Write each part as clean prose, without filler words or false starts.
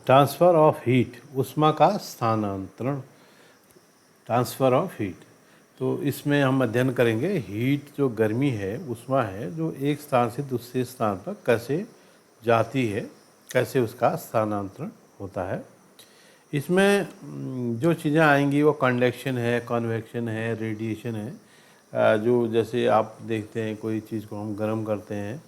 Transfer of heat, ऊष्मा का स्थानांतरण। ट्रांसफ़र ऑफ हीट, तो इसमें हम अध्ययन करेंगे हीट जो गर्मी है, ऊष्मा है, जो एक स्थान से दूसरे स्थान पर कैसे जाती है, कैसे उसका स्थानांतरण होता है। इसमें जो चीज़ें आएंगी वो कंडक्शन है, कन्वेक्शन है, रेडिएशन है। जो जैसे आप देखते हैं कोई चीज़ को हम गर्म करते हैं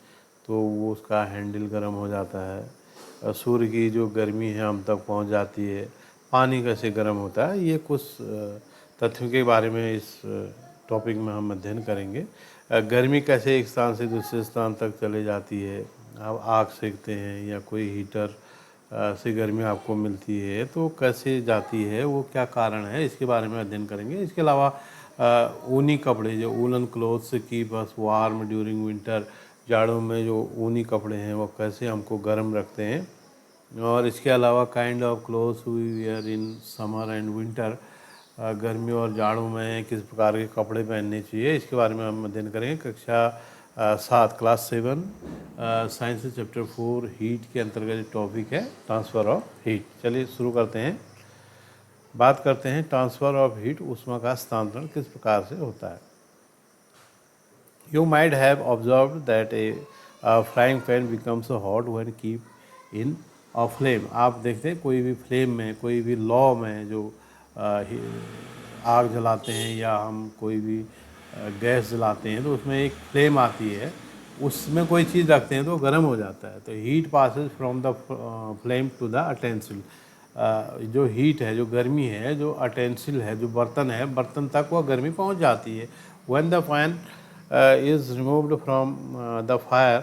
तो वो उसका हैंडल गर्म हो जाता है। सूर्य की जो गर्मी है हम तक पहुंच जाती है। पानी कैसे गर्म होता है, ये कुछ तथ्यों के बारे में इस टॉपिक में हम अध्ययन करेंगे। गर्मी कैसे एक स्थान से दूसरे स्थान तक चले जाती है। आप आग सेकते हैं या कोई हीटर से गर्मी आपको मिलती है तो कैसे जाती है, वो क्या कारण है, इसके बारे में अध्ययन करेंगे। इसके अलावा ऊनी कपड़े, जो woollen clothes keep us warm during winter, जाड़ों में जो ऊनी कपड़े हैं वो कैसे हमको गर्म रखते हैं। और इसके अलावा kind of clothes we wear in summer and winter, गर्मी और जाड़ों में किस प्रकार के कपड़े पहनने चाहिए, इसके बारे में हम अध्ययन करेंगे। कक्षा 7 क्लास 7 साइंस चैप्टर 4 हीट के अंतर्गत टॉपिक है ट्रांसफ़र ऑफ हीट। चलिए शुरू करते हैं। बात करते हैं ट्रांसफ़र ऑफ हीट, ऊष्मा का स्थानांतरण किस प्रकार से होता है। You might have observed that a frying pan becomes hot when keep in a flame। आप देखते हैं कोई भी फ्लेम में, कोई भी लौ में जो आग जलाते हैं या हम कोई भी गैस जलाते हैं तो उसमें एक फ्लेम आती है, उसमें कोई चीज़ रखते हैं तो गर्म हो जाता है। तो heat passes from the flame to the utensil. जो हीट है, जो गर्मी है, जो अटेंसिल है, जो बर्तन है, बर्तन तक वह गर्मी पहुंच जाती है। When the fan is removed from the fire,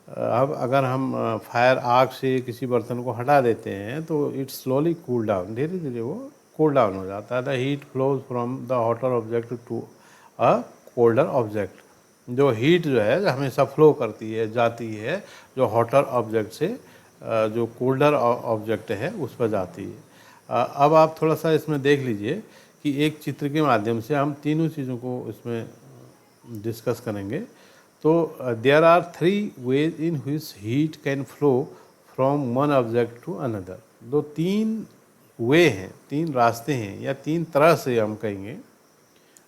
अब अगर हम फायर आग से किसी बर्तन को हटा देते हैं तो इट स्लोली कूल डाउन, धीरे धीरे वो कूल डाउन हो जाता है। The heat flows from the hotter object to a colder object. जो हीट जो है हमेशा फ्लो करती है, जाती है, जो हॉटर ऑब्जेक्ट से जो कोल्डर ऑब्जेक्ट है उस पर जाती है। अब आप थोड़ा सा इसमें देख लीजिए कि एक चित्र के माध्यम से हम तीनों चीज़ों को इसमें डिस्कस करेंगे। तो there are 3 ways in which heat can flow from one object to another. दो तीन वे हैं, तीन रास्ते हैं, या तीन तरह से हम कहेंगे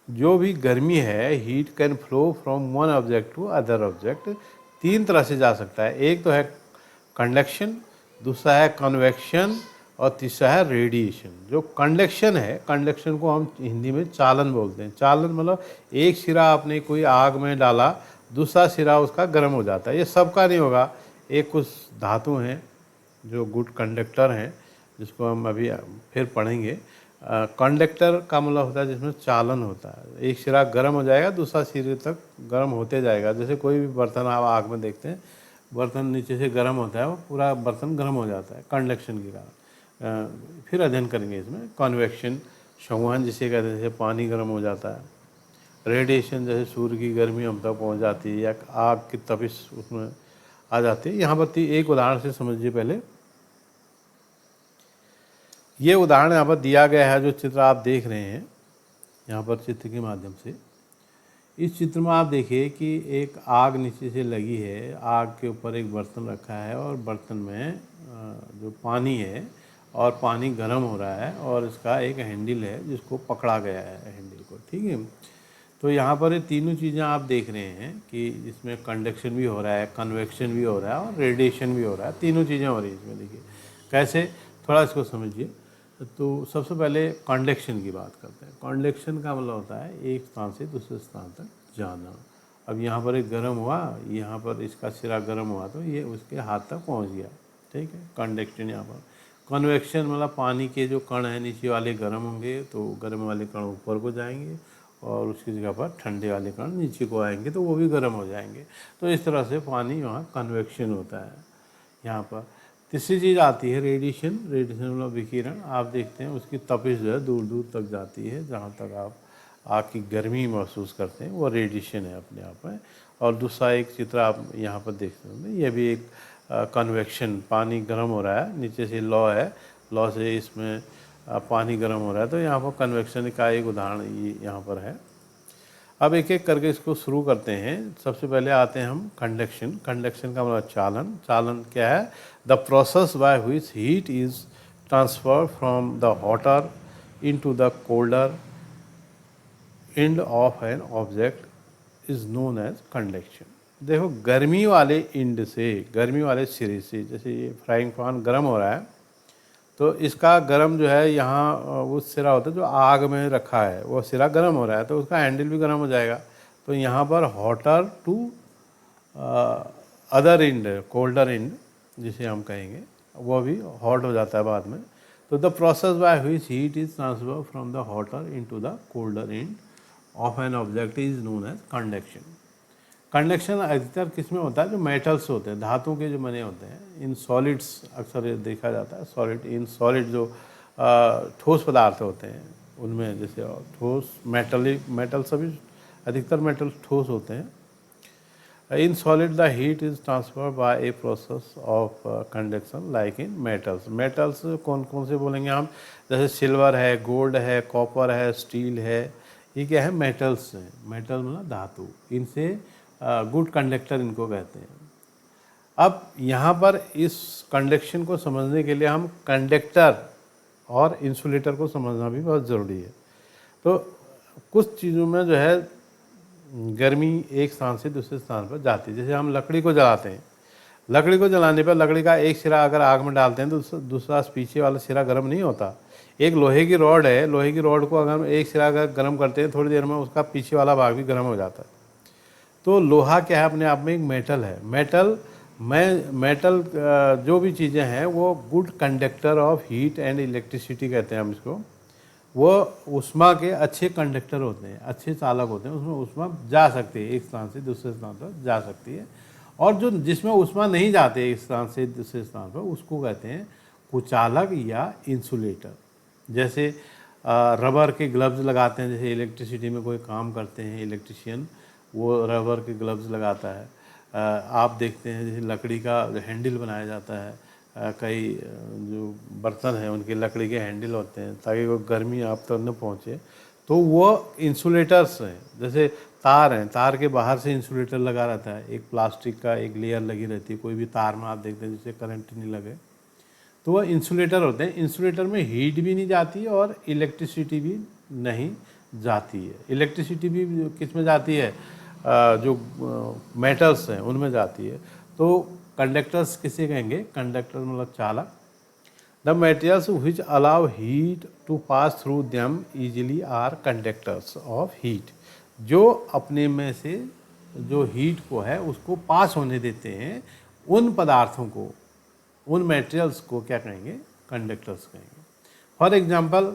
जो भी गर्मी है, heat can flow from one object to other object. तीन तरह से जा सकता है। एक तो है कंडक्शन, दूसरा है कन्वेक्शन और तीसरा है रेडिएशन। जो कंडक्शन है, कंडक्शन को हम हिंदी में चालन बोलते हैं। चालन मतलब एक सिरा आपने कोई आग में डाला, दूसरा सिरा उसका गर्म हो जाता है। ये सबका नहीं होगा, एक कुछ धातु हैं जो गुड कंडक्टर हैं, जिसको हम अभी फिर पढ़ेंगे। कंडक्टर का मतलब होता है जिसमें चालन होता है। एक सिरा गर्म हो जाएगा, दूसरा सिरे तक गर्म होते जाएगा। जैसे कोई भी बर्तन आप आग में देखते हैं, बर्तन नीचे से गर्म होता है, वो पूरा बर्तन गर्म हो जाता है कंडक्शन के कारण। फिर अध्ययन करेंगे इसमें कन्वेक्शन, संवहन जिसे कहते हैं, जैसे पानी गर्म हो जाता है। रेडिएशन, जैसे सूर्य की गर्मी हम तक पहुंच जाती है या आग की तपिश उसमें आ जाती है। यहाँ पर एक उदाहरण से समझिए। पहले ये उदाहरण यहाँ पर दिया गया है, जो चित्र आप देख रहे हैं यहाँ पर चित्र के माध्यम से। इस चित्र में आप देखिए कि एक आग नीचे से लगी है, आग के ऊपर एक बर्तन रखा है और बर्तन में जो पानी है और पानी गर्म हो रहा है और इसका एक हैंडल है जिसको पकड़ा गया है, हैंडल को, ठीक है। तो यहाँ पर ये तीनों चीज़ें आप देख रहे हैं कि इसमें कंडक्शन भी हो रहा है, कन्वेक्शन भी हो रहा है और रेडिएशन भी हो रहा है। तीनों चीज़ें हो रही हैं इसमें। देखिए कैसे, थोड़ा इसको समझिए। तो सबसे पहले कंडक्शन की बात करते हैं। कंडक्शन का मतलब होता है एक स्थान से दूसरे स्थान तक जाना। अब यहाँ पर एक गर्म हुआ, यहाँ पर इसका सिरा गर्म हुआ तो ये उसके हाथ तक पहुँच गया, ठीक है, कंडक्शन यहाँ पर। कन्वेक्शन मतलब पानी के जो कण हैं नीचे वाले गर्म होंगे तो गर्म वाले कण ऊपर को जाएंगे और उसकी जगह पर ठंडे वाले कण नीचे को आएंगे तो वो भी गर्म हो जाएंगे। तो इस तरह से पानी वहाँ कन्वेक्शन होता है। यहाँ पर तीसरी चीज़ आती है रेडिएशन। रेडिएशन मतलब विकिरण। आप देखते हैं उसकी तपिश जो है दूर दूर तक जाती है, जहाँ तक आप आग की गर्मी महसूस करते हैं वो रेडिएशन है अपने आप में। और दूसरा एक चित्र आप यहाँ पर देख सकते हैं, ये भी एक कन्वेक्शन, पानी गर्म हो रहा है, नीचे से लौ है, लौ से इसमें पानी गर्म हो रहा है, तो यहाँ पर कन्वेक्शन का एक उदाहरण ये यहाँ पर है। अब एक एक करके इसको शुरू करते हैं। सबसे पहले आते हैं हम कंडक्शन। कंडक्शन का मतलब चालन। चालन क्या है? The process by which heat is transfer from the hotter into the colder end of an object is known as conduction. देखो, गर्मी वाले एंड से, गर्मी वाले सिरे से, जैसे ये फ्राइंग पैन गर्म हो रहा है तो इसका गर्म जो है यहाँ वो सिरा होता है जो आग में रखा है, वो सिरा गर्म हो रहा है तो उसका हैंडल भी गर्म हो जाएगा। तो यहाँ पर hotter to other end, colder end जिसे हम कहेंगे, वो भी हॉट हो जाता है बाद में। तो the process by which heat is transfer from the hotter into the colder end of an object is known as conduction. Conduction अधिकतर किस में होता है? जो मेटल्स होते हैं, धातु के जो बने होते हैं, इन सॉलिड्स अक्सर ये देखा जाता है। सॉलिड, इन सॉलिड जो ठोस पदार्थ होते हैं उनमें, जैसे ठोस मेटल सभी, अधिकतर मेटल ठोस होते हैं। In solid the heat is transfer by a process of conduction like in metals. Metals कौन कौन से बोलेंगे हम? जैसे सिल्वर है, गोल्ड है, कॉपर है, स्टील है, ये क्या है? मेटल्स हैं। मेटल मतलब धातु। इनसे गुड कंडक्टर इनको कहते हैं। अब यहाँ पर इस कंडक्शन को समझने के लिए हम कंडक्टर और इंसुलेटर को समझना भी बहुत ज़रूरी है। तो कुछ चीज़ों में जो है गर्मी एक स्थान से दूसरे स्थान पर जाती है। जैसे हम लकड़ी को जलाते हैं, लकड़ी को जलाने पर लकड़ी का एक सिरा अगर आग में डालते हैं तो दूसरा पीछे वाला सिरा गर्म नहीं होता। एक लोहे की रॉड है, लोहे की रॉड को अगर हम एक सिरा अगर गर्म करते हैं, थोड़ी देर में उसका पीछे वाला भाग भी गर्म हो जाता है। तो लोहा क्या है? अपने आप में एक मेटल है। मेटल जो भी चीज़ें हैं वो good conductor of heat and electricity कहते हैं हम इसको। वो उष्मा के अच्छे कंडक्टर होते हैं, अच्छे चालक होते हैं। उसमें उष्मा जा सकती है, एक स्थान से दूसरे स्थान पर जा सकती है। और जो जिसमें उष्मा नहीं जाते एक स्थान से दूसरे स्थान पर, उसको कहते हैं कुचालक या इंसुलेटर। जैसे रबर के ग्लव्स लगाते हैं, जैसे इलेक्ट्रिसिटी में कोई काम करते हैं इलेक्ट्रिशियन, वो रबर के ग्लव्स लगाता है। आप देखते हैं जैसे लकड़ी का हैंडल बनाया जाता है, कई जो बर्तन हैं उनके लकड़ी के हैंडल होते हैं ताकि वो गर्मी आप तक न पहुँचे। तो वो इंसुलेटर्स हैं। जैसे तार हैं, तार के बाहर से इंसुलेटर लगा रहता है, एक प्लास्टिक का एक लेयर लगी रहती है कोई भी तार में, आप देखते हैं जिससे करंट नहीं लगे, तो वह इंसुलेटर होते हैं। इंसुलेटर में हीट भी नहीं जाती और इलेक्ट्रिसिटी भी नहीं जाती है। इलेक्ट्रिसिटी भी किस में जाती है? जो मेटल्स हैं उनमें जाती है। तो कंडक्टर्स किसे कहेंगे? कंडक्टर मतलब चालक। The materials which allow heat to pass through them easily are conductors of heat. जो अपने में से जो हीट को है उसको पास होने देते हैं, उन पदार्थों को, उन मटेरियल्स को क्या कहेंगे? कंडक्टर्स कहेंगे। फॉर एग्जांपल,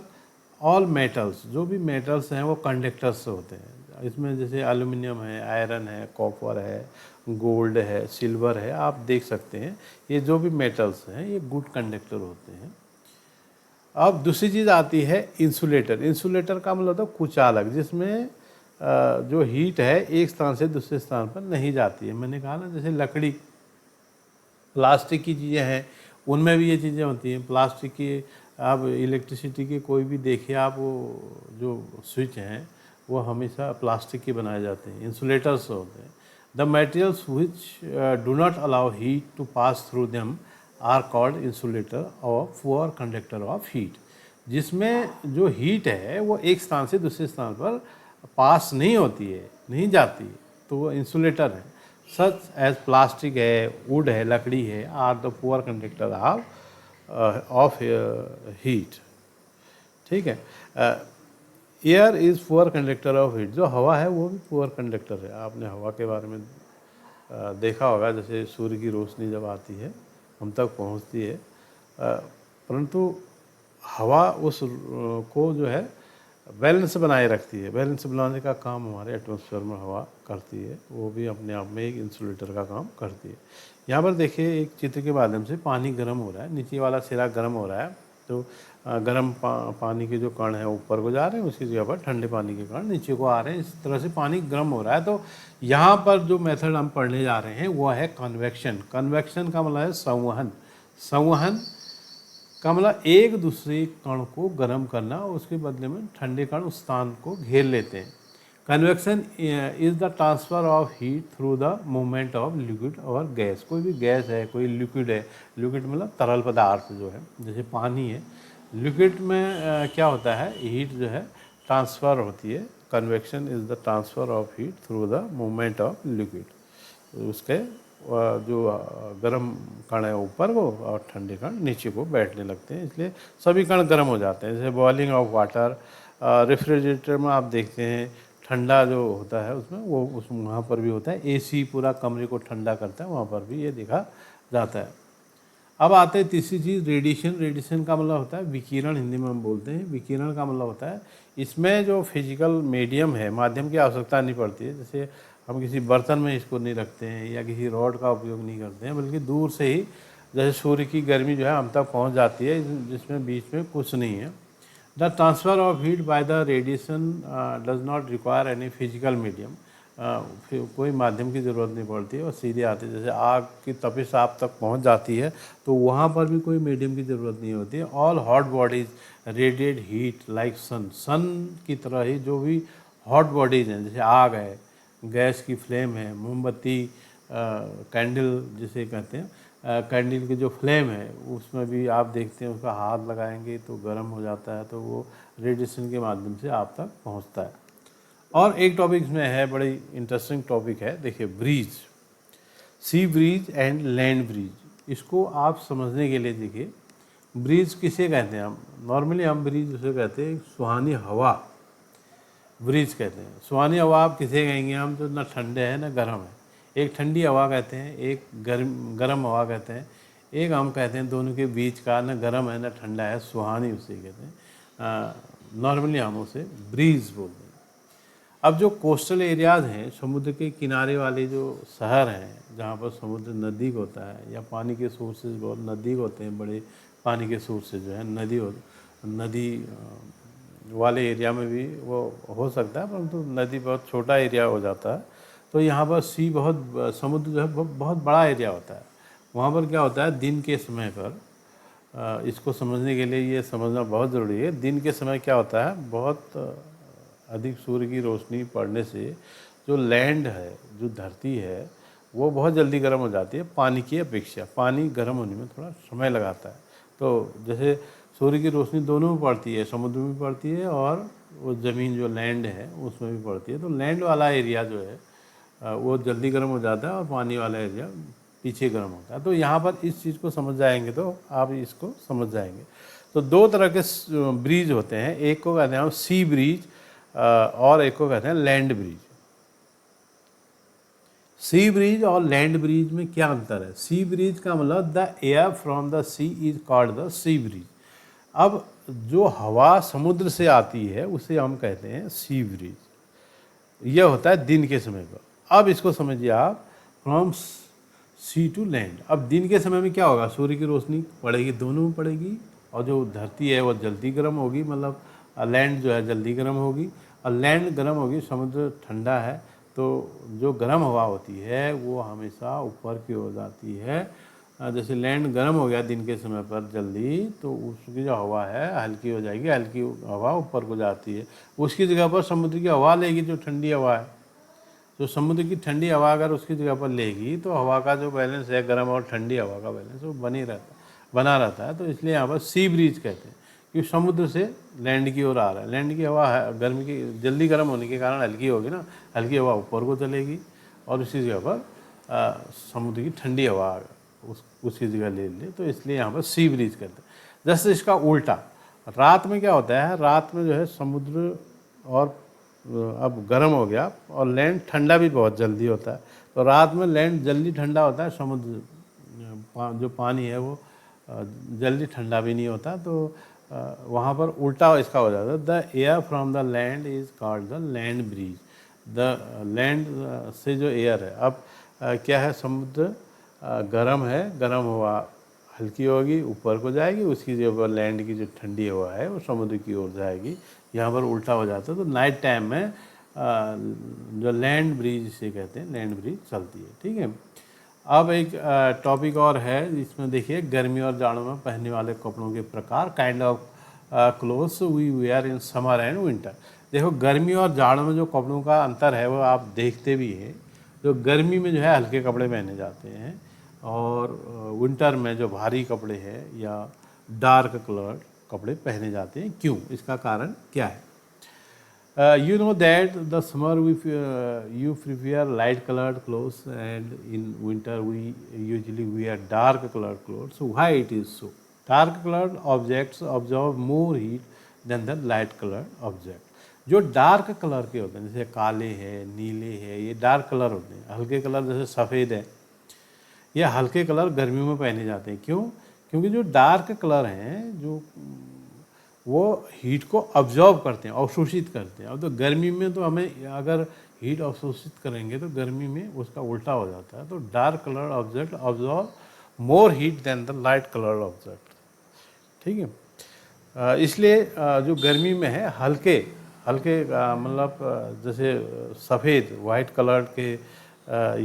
ऑल मेटल्स, जो भी मेटल्स हैं वो कंडक्टर्स होते हैं। इसमें जैसे एल्युमिनियम है, आयरन है, कॉपर है, गोल्ड है, सिल्वर है, आप देख सकते हैं ये जो भी मेटल्स हैं ये गुड कंडक्टर होते हैं। अब दूसरी चीज़ आती है इंसुलेटर। इंसुलेटर का मतलब होता है कुचालक, जिसमें जो हीट है एक स्थान से दूसरे स्थान पर नहीं जाती है। मैंने कहा ना, जैसे लकड़ी, प्लास्टिक की चीज़ें हैं उनमें भी ये चीज़ें होती हैं। प्लास्टिक की, आप इलेक्ट्रिसिटी की कोई भी देखिए आप, वो जो स्विच हैं वो हमेशा प्लास्टिक के बनाए जाते हैं, इंसुलेटर्स होते हैं। The materials which do not allow heat to pass through them are called insulator और पुअर कंडक्टर ऑफ हीट। जिसमें जो हीट है वो एक स्थान से दूसरे स्थान पर पास नहीं होती है, नहीं जाती, तो वो इंसुलेटर है। सच एज प्लास्टिक है, वुड है, लकड़ी है, are the poor conductor of heat. ठीक है। Air is poor conductor of heat. जो हवा है वो भी पुअर कंडक्टर है। आपने हवा के बारे में देखा होगा, जैसे सूर्य की रोशनी जब आती है हम तक पहुंचती है, परंतु हवा उस को जो है बैलेंस बनाए रखती है। बैलेंस बनाने का काम हमारे एटमॉस्फेयर में हवा करती है, वो भी अपने आप में एक इंसुलेटर का काम करती है। यहाँ पर देखिए एक चित्र के माध्यम से पानी गर्म हो रहा है, नीचे वाला सिरा गर्म हो रहा है, तो गर्म पानी के जो कण हैं ऊपर को जा रहे हैं, उसकी जगह पर ठंडे पानी के कण नीचे को आ रहे हैं। इस तरह से पानी गर्म हो रहा है। तो यहाँ पर जो मेथड हम पढ़ने जा रहे हैं वो है कन्वेक्शन। कन्वेक्शन का मतलब है संवहन। संवहन का मतलब एक दूसरे कण को गर्म करना, उसके बदले में ठंडे कण उस स्थान को घेर लेते हैं। Convection is the transfer of heat through the movement of liquid और गैस। कोई भी गैस है, कोई लिक्विड है, लिक्विड मतलब तरल पदार्थ जो है, जैसे पानी है, लिक्विड में क्या होता है, हीट जो है ट्रांसफ़र होती है। Convection is the transfer of heat through the movement of liquid. उसके जो गर्म कण है ऊपर को और ठंडे कण नीचे को बैठने लगते हैं, इसलिए सभी कण गर्म हो जाते हैं। जैसे बॉइलिंग ऑफ वाटर, रेफ्रिजरेटर में आप देखते हैं ठंडा जो होता है उसमें वो उस वहाँ पर भी होता है। एसी पूरा कमरे को ठंडा करता है, वहाँ पर भी ये देखा जाता है। अब आते हैं तीसरी चीज़, रेडिएशन। रेडिएशन का मतलब होता है विकिरण, हिंदी में हम बोलते हैं। विकिरण का मतलब होता है इसमें जो फिजिकल मीडियम है, माध्यम की आवश्यकता नहीं पड़ती है। जैसे हम किसी बर्तन में इसको नहीं रखते हैं या किसी रॉड का उपयोग नहीं करते हैं, बल्कि दूर से ही जैसे सूर्य की गर्मी जो है हम तक पहुंच जाती है, जिसमें बीच में कुछ नहीं है। The transfer of heat by the radiation does not require any physical medium. कोई माध्यम की ज़रूरत नहीं पड़ती है और सीधे आते, जैसे आग की तपिश आप तक पहुंच जाती है तो वहाँ पर भी कोई मीडियम की ज़रूरत नहीं होती है। All hot bodies radiate heat like sun. Sun की तरह ही जो भी हॉट बॉडीज़ हैं, जैसे आग है, गैस की फ्लेम है, मोमबत्ती, कैंडल जिसे कहते हैं, कैंडल की जो फ्लेम है उसमें भी आप देखते हैं उसका हाथ लगाएंगे तो गर्म हो जाता है, तो वो रेडिएशन के माध्यम से आप तक पहुंचता है। और एक टॉपिक इसमें है, बड़ी इंटरेस्टिंग टॉपिक है, देखिए breeze, sea breeze and land breeze. इसको आप समझने के लिए देखिए, ब्रीज किसे कहते हैं हम, नॉर्मली हम ब्रीज उसे कहते हैं सुहानी हवा, ब्रीज कहते हैं। सुहानी हवा आप किसे कहेंगे हम, जो ना ठंडे है ना गर्म है। एक ठंडी हवा कहते हैं, एक गर्म हवा कहते हैं, एक हम कहते हैं दोनों के बीच का, ना गर्म है ना ठंडा है, सुहानी उसे कहते हैं। नॉर्मली हम उसे ब्रीज बोलते हैं। अब जो कोस्टल एरियाज़ हैं, समुद्र के किनारे वाले जो शहर हैं जहाँ पर समुद्र नज़दीक होता है या पानी के सोर्सेज बहुत नज़दीक होते हैं, बड़े पानी के सोर्सेज जो है नदी वाले एरिया में भी वो हो सकता है, परंतु नदी बहुत छोटा एरिया हो जाता है। तो यहाँ पर समुद्र जो है बहुत बड़ा एरिया होता है। वहाँ पर क्या होता है, दिन के समय पर, इसको समझने के लिए ये समझना बहुत ज़रूरी है, दिन के समय क्या होता है, बहुत अधिक सूर्य की रोशनी पड़ने से जो लैंड है, जो धरती है, वो बहुत जल्दी गर्म हो जाती है पानी की अपेक्षा। पानी गर्म होने में थोड़ा समय लगाता है। तो जैसे सूर्य की रोशनी दोनों में पड़ती है, समुद्र में भी पड़ती है और वो ज़मीन जो लैंड है उसमें भी पड़ती है। तो लैंड वाला एरिया जो है वो जल्दी गर्म हो जाता है और पानी वाला एरिया पीछे गर्म होता है। तो यहाँ पर इस चीज़ को समझ जाएंगे तो आप इसको समझ जाएंगे। तो दो तरह के ब्रिज होते हैं, एक को कहते हैं हम सी ब्रिज और एक को कहते हैं लैंड ब्रिज। सी ब्रिज और लैंड ब्रिज में क्या अंतर है? सी ब्रिज का मतलब the air from the sea is called the sea breeze. अब जो हवा समुद्र से आती है उसे हम कहते हैं सी ब्रिज। यह होता है दिन के समय पर। अब इसको समझिए आप, फ्रॉम सी टू लैंड। अब दिन के समय में क्या होगा, सूर्य की रोशनी पड़ेगी, दोनों में पड़ेगी, और जो धरती है वो जल्दी गर्म होगी, मतलब लैंड जो है जल्दी गर्म होगी, और लैंड गर्म होगी, समुद्र ठंडा है, तो जो गर्म हवा होती है वो हमेशा ऊपर की ओर जाती है। जैसे लैंड गर्म हो गया दिन के समय पर जल्दी, तो उसकी जो हवा है हल्की हो जाएगी, हल्की हवा ऊपर को जाती है, उसकी जगह पर समुद्र की हवा लेगी जो ठंडी हवा है। तो समुद्र की ठंडी हवा अगर उसकी जगह पर लेगी तो हवा का जो बैलेंस है, गर्म और ठंडी हवा का बैलेंस, वो बना रहता है। तो इसलिए यहाँ पर सी ब्रीज कहते हैं, क्योंकि समुद्र से लैंड की ओर आ रहा है। लैंड की हवा है गर्मी की जल्दी गर्म होने के कारण हल्की होगी ना, हल्की हवा ऊपर को चलेगी और उसी जगह पर समुद्र की ठंडी हवा उसकी जगह ले ले, तो इसलिए यहाँ पर सी ब्रीज कहते हैं। जैसे इसका उल्टा, रात में क्या होता है, रात में जो है समुद्र और अब गर्म हो गया और लैंड ठंडा भी बहुत जल्दी होता है। तो रात में लैंड जल्दी ठंडा होता है, समुद्र जो पानी है वो जल्दी ठंडा भी नहीं होता। तो वहाँ पर उल्टा इसका हो जाता है, the air from the land is called the land breeze. The land से जो एयर है, अब क्या है, समुद्र गर्म है, गर्म हवा हल्की होगी ऊपर को जाएगी, उसकी जगह पर लैंड की जो ठंडी हवा है वो समुद्र की ओर जाएगी। यहाँ पर उल्टा हो जाता है। तो नाइट टाइम में जो लैंड ब्रिज से कहते हैं, लैंड ब्रिज चलती है। ठीक है। अब एक टॉपिक और है, इसमें देखिए गर्मी और जाड़ों में पहनने वाले कपड़ों के प्रकार, kind of clothes we wear in summer and winter. देखो गर्मी और जाड़ों में जो कपड़ों का अंतर है वो आप देखते भी हैं। जो गर्मी में जो है हल्के कपड़े पहने जाते हैं, और विंटर में जो भारी कपड़े हैं या डार्क कलर कपड़े पहने जाते हैं। क्यों, इसका कारण क्या है? You know that the summer you prefer light colored clothes, and in winter we usually wear dark colored clothes. So why it is so? Dark colored objects absorb more heat than the light colored object. जो dark colour के होते हैं जैसे काले हैं, नीले हैं, ये डार्क कलर होते हैं। हल्के कलर जैसे सफ़ेद है, ये हल्के कलर गर्मियों में पहने जाते हैं। क्यों? क्योंकि जो डार्क कलर हैं जो वो हीट को अब्जॉर्ब करते हैं, अवशोषित करते हैं। अब तो गर्मी में तो हमें अगर हीट अवशोषित करेंगे तो गर्मी में उसका उल्टा हो जाता है। तो dark colour object absorb more heat than the light colour object. ठीक है, इसलिए जो गर्मी में है हल्के हल्के मतलब जैसे सफ़ेद वाइट कलर के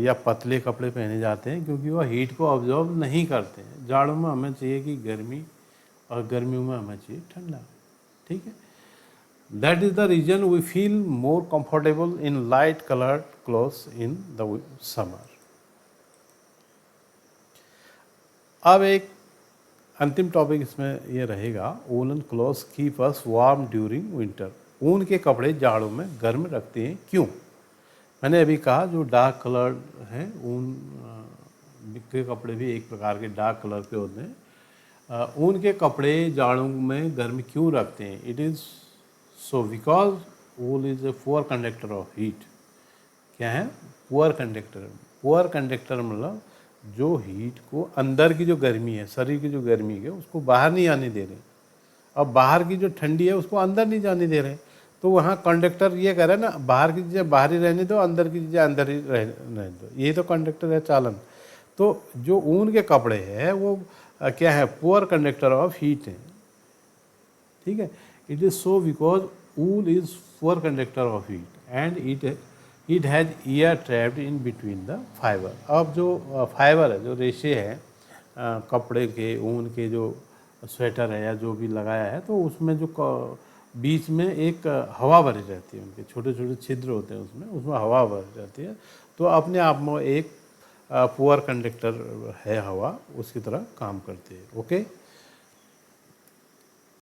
या पतले कपड़े पहने जाते हैं, क्योंकि वह हीट को ऑब्जॉर्ब नहीं करते हैं। जाड़ों में हमें चाहिए कि गर्मी, और गर्मियों में हमें चाहिए ठंडा। ठीक है, that is the reason we feel more comfortable in light coloured clothes in the summer. अब एक अंतिम टॉपिक इसमें ये रहेगा, woollen clothes keep us warm during winter. ऊन के कपड़े जाड़ों में गर्म रखते हैं। क्यों? मैंने अभी कहा जो डार्क कलर हैं ऊन के कपड़े भी एक प्रकार के डार्क कलर के होते हैं। ऊन के कपड़े जाड़ों में गर्म क्यों रखते हैं? It is so because wool is a poor conductor of heat. क्या है? Poor conductor. पुअर कंडक्टर मतलब जो हीट को, अंदर की जो गर्मी है, शरीर की जो गर्मी है उसको बाहर नहीं आने दे रहे, अब बाहर की जो ठंडी है उसको अंदर नहीं जाने दे रहे। तो वहाँ कंडक्टर ये कह रहा है ना, बाहर की चीज़ें बाहर ही रहने दो, अंदर की चीज़ें अंदर ही रहने दो। ये तो कंडक्टर है, चालन। तो जो ऊन के कपड़े हैं वो क्या है? पुअर कंडक्टर ऑफ हीट है। ठीक है, it is so because wool is poor conductor of heat and it has air trapped in between the fibre. अब जो फाइबर है, जो रेशे हैं कपड़े के, ऊन के, जो स्वेटर है या जो भी लगाया है, तो उसमें जो बीच में एक हवा भरी रहती है, उनके छोटे छोटे छिद्र होते हैं उसमें हवा भरी रहती है। तो अपने आप में एक पुअर कंडक्टर है हवा, उसकी तरह काम करती है। ओके।